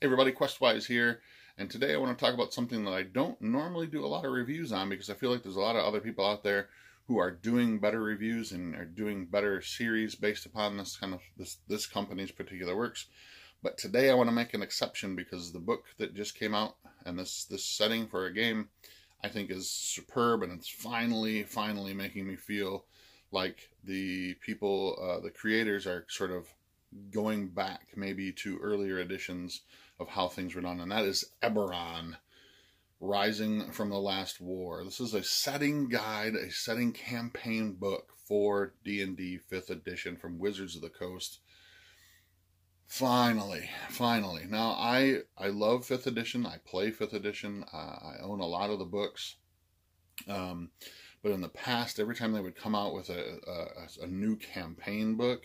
Hey everybody, Questwise here, and today I want to talk about something that I don't normally do a lot of reviews on because I feel like there's a lot of other people out there who are doing better reviews and are doing better series based upon this company's particular works. But today I want to make an exception because the book that just came out and this setting for a game I think is superb, and it's finally making me feel like the people, the creators, are sort of going back maybe to earlier editions of how things were done, and that is Eberron, Rising from the Last War. This is a setting guide, a setting campaign book for D&D 5th edition from Wizards of the Coast. Finally. Now, I love 5th edition. I play 5th edition. I own a lot of the books. But in the past, every time they would come out with a new campaign book,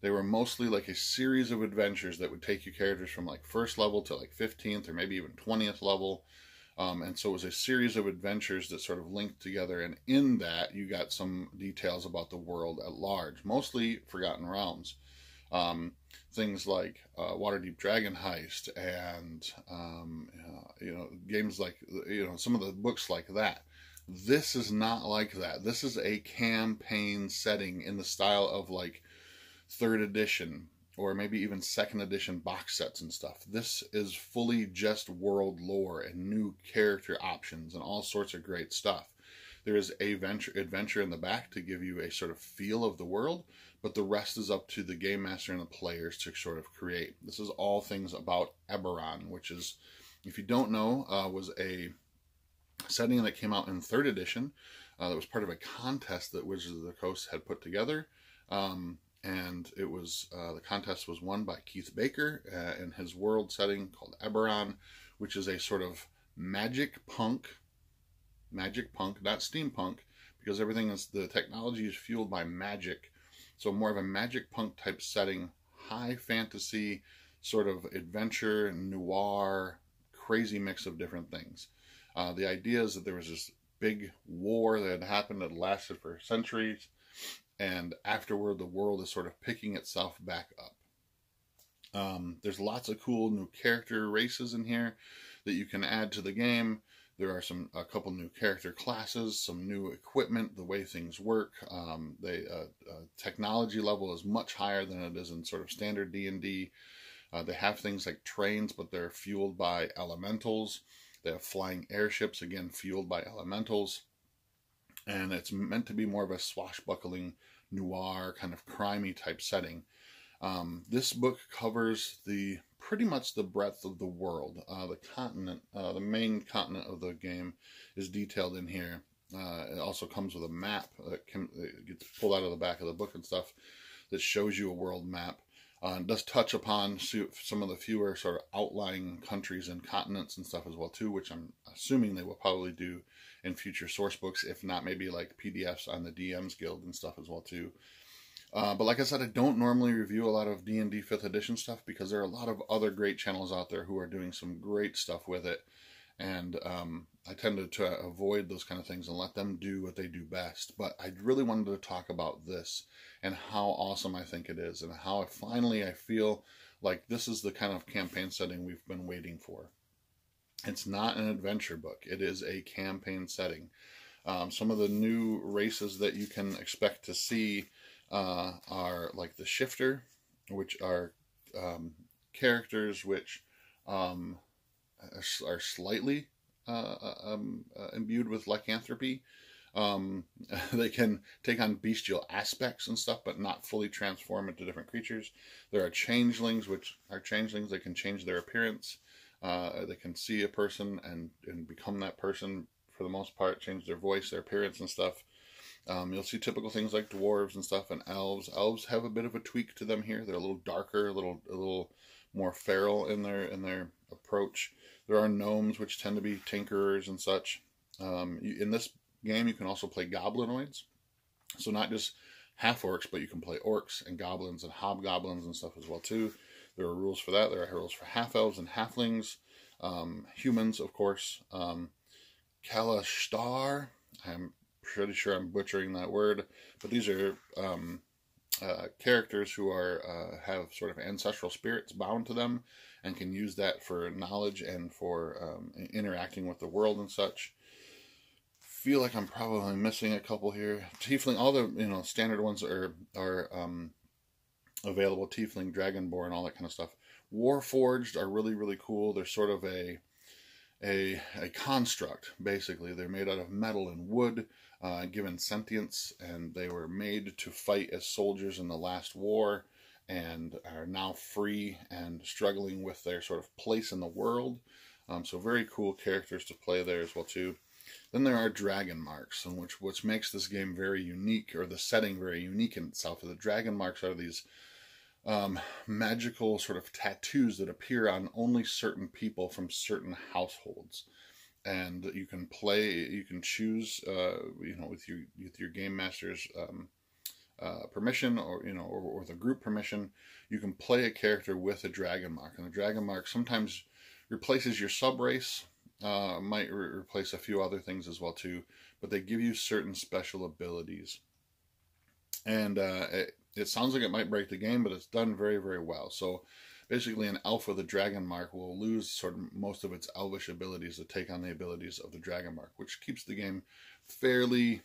they were mostly like a series of adventures that would take you characters from like first level to like 15th or maybe even 20th level. And so it was a series of adventures that sort of linked together. And in that, you got some details about the world at large, mostly Forgotten Realms. Things like Waterdeep Dragon Heist and, games like, some of the books like that. This is not like that. This is a campaign setting in the style of like 3rd edition or maybe even 2nd edition box sets and stuff. This is fully just world lore and new character options and all sorts of great stuff. There is a adventure in the back to give you a sort of feel of the world, but the rest is up to the game master and the players to sort of create. This is all things about Eberron, which is, if you don't know, was a setting that came out in 3rd edition that was part of a contest that Wizards of the Coast had put together. And it was the contest was won by Keith Baker in his world setting called Eberron, which is a sort of magic punk, not steampunk, because the technology is fueled by magic. So more of a magic punk type setting, high fantasy, sort of adventure, noir, crazy mix of different things. The idea is that there was this big war that had happened that lasted for centuries, and afterward the world is sort of picking itself back up. There's lots of cool new character races in here that you can add to the game. There are a couple new character classes, some new equipment, the way things work. Technology level is much higher than it is in sort of standard D&D. They have things like trains, but they're fueled by elementals. They have flying airships, again, fueled by elementals. And it's meant to be more of a swashbuckling, noir, kind of crimey type setting. This book covers pretty much the breadth of the world. The continent, the main continent of the game is detailed in here. It also comes with a map that gets pulled out of the back of the book and stuff that shows you a world map. It does touch upon some of the fewer sort of outlying countries and continents and stuff as well too, which I'm assuming they will probably do in future source books, if not maybe like PDFs on the DM's Guild and stuff as well too. But like I said, I don't normally review a lot of D&D 5th edition stuff because there are a lot of other great channels out there who are doing some great stuff with it. And I tend to avoid those kind of things and let them do what they do best. But I really wanted to talk about this and how awesome I think it is, and how I feel like this is the kind of campaign setting we've been waiting for. It's not an adventure book. It is a campaign setting. Some of the new races that you can expect to see are like the Shifter, which are characters which are slightly imbued with lycanthropy. They can take on bestial aspects and stuff, but not fully transform into different creatures. There are changelings, which are changelings. They can change their appearance. They can see a person and become that person for the most part, change their voice, their appearance and stuff. You'll see typical things like dwarves and stuff, and elves. Elves have a bit of a tweak to them here. They're a little darker, a little more feral in their approach. There are gnomes, which tend to be tinkerers and such. In this game, you can also play goblinoids. So not just half-orcs, but you can play orcs and goblins and hobgoblins and stuff as well too. There are rules for that. There are rules for half-elves and halflings. Humans, of course. Kalashtar. I'm pretty sure I'm butchering that word. But these are characters who are have sort of ancestral spirits bound to them, and can use that for knowledge and for interacting with the world and such. Feel like I'm probably missing a couple here. Tiefling, all the standard ones are available. Tiefling, Dragonborn, all that kind of stuff. Warforged are really, really cool. They're sort of a construct, basically. They're made out of metal and wood, given sentience, and they were made to fight as soldiers in the last war, and are now free and struggling with their sort of place in the world. So very cool characters to play there as well too. Then there are dragon marks, and which makes this game very unique, or the setting very unique in itself. The dragon marks are these magical sort of tattoos that appear on only certain people from certain households, and you can choose, with your game master's permission, or the group permission, you can play a character with a dragon mark, and the dragon mark sometimes replaces your sub race. Might replace a few other things as well too, but they give you certain special abilities, and it sounds like it might break the game, but it's done very, very well. So basically an elf with a dragon mark will lose sort of most of its elvish abilities to take on the abilities of the dragon mark, which keeps the game fairly,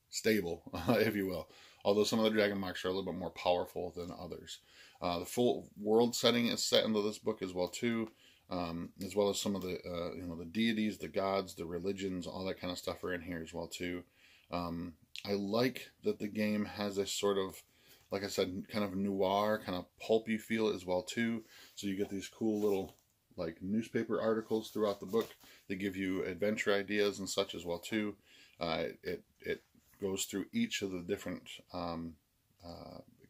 stable, if you will. Although some of the dragon marks are a little bit more powerful than others. The full world setting is set into this book as well too, as well as some of the the deities, the gods, the religions, all that kind of stuff are in here as well too. I like that the game has a sort of, like I said, kind of noir, kind of pulpy feel as well too. So you get these cool little like newspaper articles throughout the book. They give you adventure ideas and such as well too. It goes through each of the different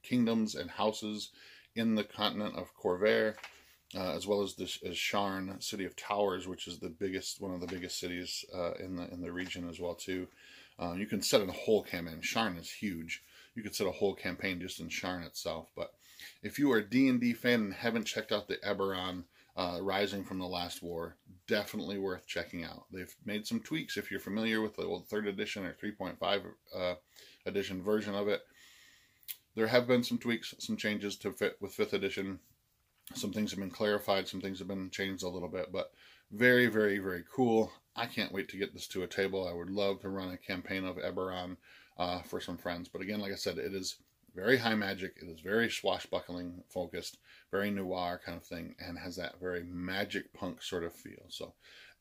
kingdoms and houses in the continent of Corvair, as well as Sharn, City of Towers, which is one of the biggest cities in the region as well too. You can set a whole campaign. Sharn is huge. You could set a whole campaign just in Sharn itself. But if you are a D&D fan and haven't checked out the Eberron Rising from the Last War, definitely worth checking out. They've made some tweaks. If you're familiar with the old 3rd edition or 3.5 edition version of it, there have been some tweaks, some changes to fit with 5th edition. Some things have been clarified, some things have been changed a little bit, but very, very, very cool. I can't wait to get this to a table. I would love to run a campaign of Eberron for some friends. But again, like I said, it is very high magic. It is very swashbuckling focused, very noir kind of thing, and has that very magic punk sort of feel. So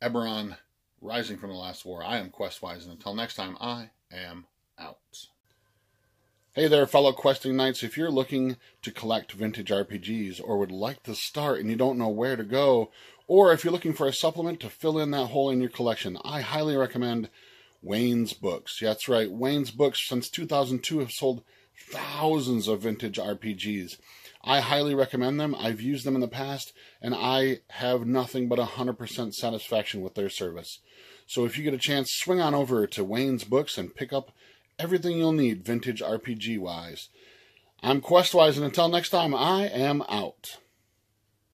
Eberron, Rising from the Last War. I am Questwise, and until next time, I am out. Hey there, fellow questing knights. If you're looking to collect vintage RPGs, or would like to start and you don't know where to go, or if you're looking for a supplement to fill in that hole in your collection, I highly recommend Wayne's Books. Yeah, that's right. Wayne's Books, since 2002, have sold thousands of vintage RPGs. I highly recommend them. I've used them in the past, and I have nothing but 100% satisfaction with their service. So if you get a chance, swing on over to Wayne's Books and pick up everything you'll need vintage RPG-wise. I'm Questwise, and until next time, I am out.